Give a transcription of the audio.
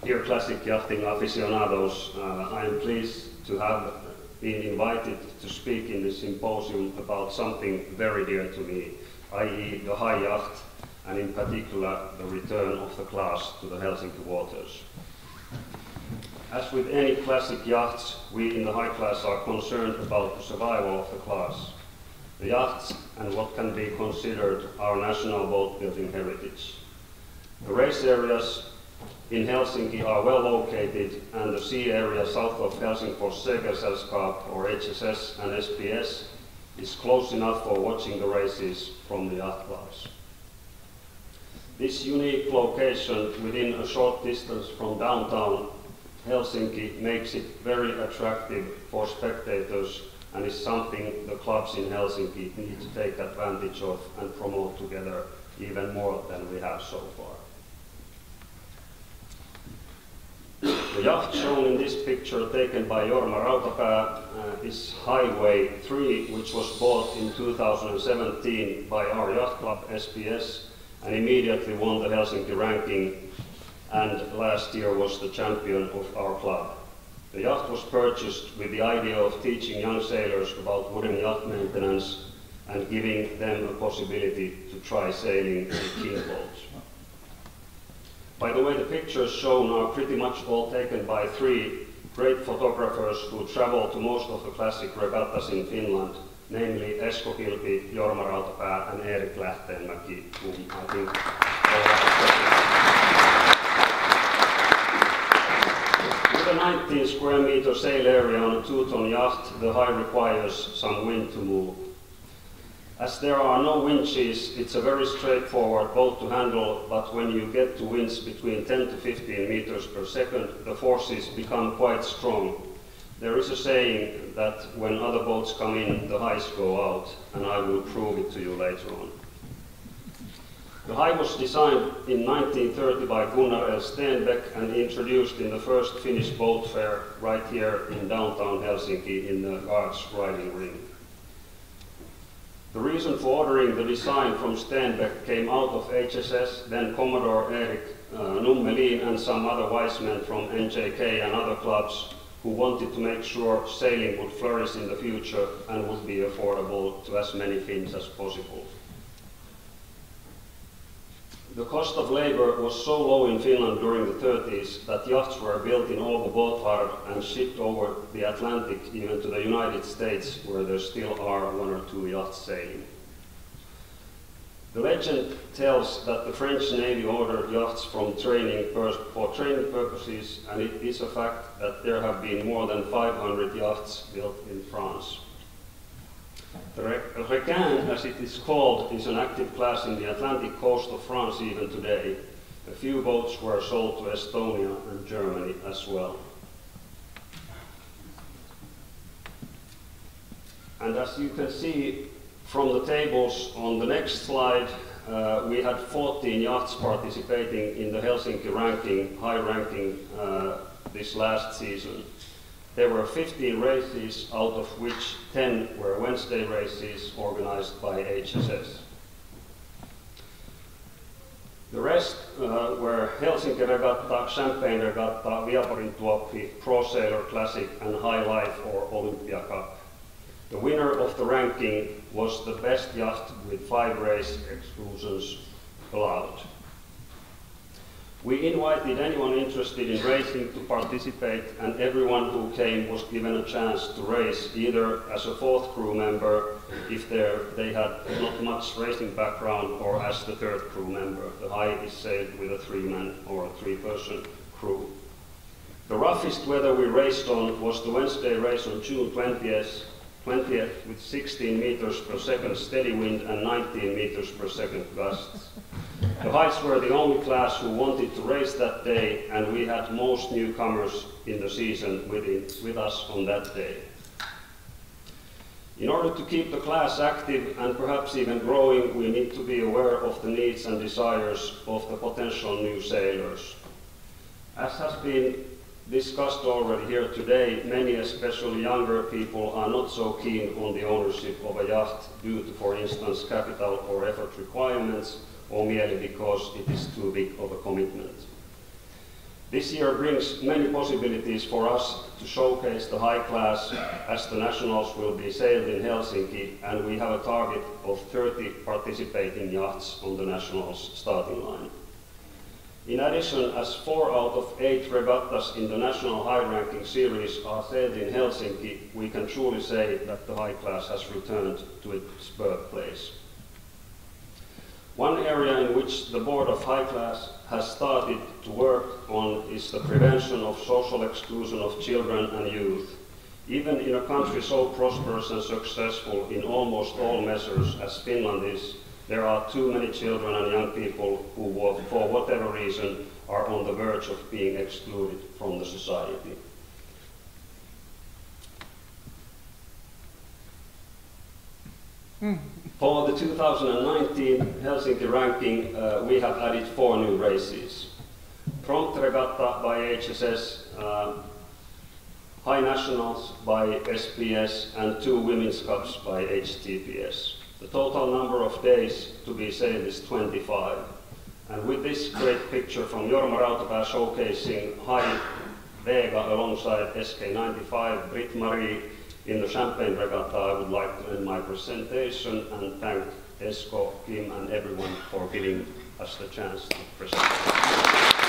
Dear classic yachting aficionados, I am pleased to have been invited to speak in this symposium about something very dear to me, i.e. the high yacht, and in particular the return of the class to the Helsinki waters. As with any classic yachts, we in the high class are concerned about the survival of the class. The yachts and what can be considered our national boat building heritage. The race areas in Helsinki are well located, and the sea area south of Helsingfors Segelsällskap, or HSS and SPS, is close enough for watching the races from the yacht clubs. This unique location within a short distance from downtown Helsinki makes it very attractive for spectators and is something the clubs in Helsinki need to take advantage of and promote together even more than we have so far. The yacht shown in this picture, taken by Jorma Rautapää, is Highway 3, which was bought in 2017 by our yacht club SPS and immediately won the Helsinki ranking, and last year was the champion of our club. The yacht was purchased with the idea of teaching young sailors about wooden yacht maintenance and giving them a possibility to try sailing in king boats. By the way, the pictures shown are pretty much all taken by three great photographers who travel to most of the classic regattas in Finland, namely Esko Kilpi, Jorma Rautapää, and Erik Lähteenmäki, whom I think all have. With a 19 square meter sail area on a 2-ton yacht, the High requires some wind to move. As there are no winches, it's a very straightforward boat to handle, but when you get to winds between 10 to 15 meters per second, the forces become quite strong. There is a saying that when other boats come in, the highs go out, and I will prove it to you later on. The High was designed in 1930 by Gunnar L. Stenbeck and introduced in the first Finnish boat fair right here in downtown Helsinki in the Guards Riding Ring. The reason for ordering the design from Stenbeck came out of HSS, then Commodore Erik Nummelin and some other wise men from NJK and other clubs who wanted to make sure sailing would flourish in the future and would be affordable to as many Finns as possible. The cost of labor was so low in Finland during the 30s that yachts were built in Åbo Båtvarv and shipped over the Atlantic even to the United States, where there still are 1 or 2 yachts sailing. The legend tells that the French Navy ordered yachts for training purposes, and it is a fact that there have been more than 500 yachts built in France. The requin, as it is called, is an active class in the Atlantic coast of France even today. A few boats were sold to Estonia and Germany as well. And as you can see from the tables on the next slide, we had 14 yachts participating in the Helsinki ranking, high ranking, this last season. There were 15 races, out of which 10 were Wednesday races organized by HSS. The rest were Helsinki Regatta, Champagne Regatta, Viaporin Tuoppi, Pro Sailor Classic, and High Life or Olympia Cup. The winner of the ranking was the best yacht with 5 race exclusions allowed. We invited anyone interested in racing to participate, and everyone who came was given a chance to race either as a 4th crew member if they had not much racing background, or as the 3rd crew member. The High is sailed with a 3-man or a 3-person crew. The roughest weather we raced on was the Wednesday race on June 20th with 16 meters per second steady wind and 19 meters per second gusts. The Highs were the only class who wanted to race that day, and we had most newcomers in the season with us on that day. In order to keep the class active and perhaps even growing, we need to be aware of the needs and desires of the potential new sailors. As has been discussed already here today, many, especially younger people, are not so keen on the ownership of a yacht due to, for instance, capital or effort requirements, or merely because it is too big of a commitment. This year brings many possibilities for us to showcase the high class, as the nationals will be sailed in Helsinki, and we have a target of 30 participating yachts on the nationals starting line. In addition, as 4 out of 8 regattas in the national high-ranking series are sailed in Helsinki, we can truly say that the high class has returned to its birthplace. One area in which the Board of High Class has started to work on is the prevention of social exclusion of children and youth. Even in a country so prosperous and successful in almost all measures as Finland is, there are too many children and young people who, for whatever reason, are on the verge of being excluded from the society. For the 2019 Helsinki ranking, we have added 4 new races. Prompt Regatta by HSS, High Nationals by SPS, and 2 Women's Cups by HTPS. The total number of days to be sailed is 25. And with this great picture from Jorma Rautapää showcasing High Vega alongside SK95 Britt-Marie in the Champagne Regatta, I would like to end my presentation and thank Esko, Kim and everyone for giving us the chance to present.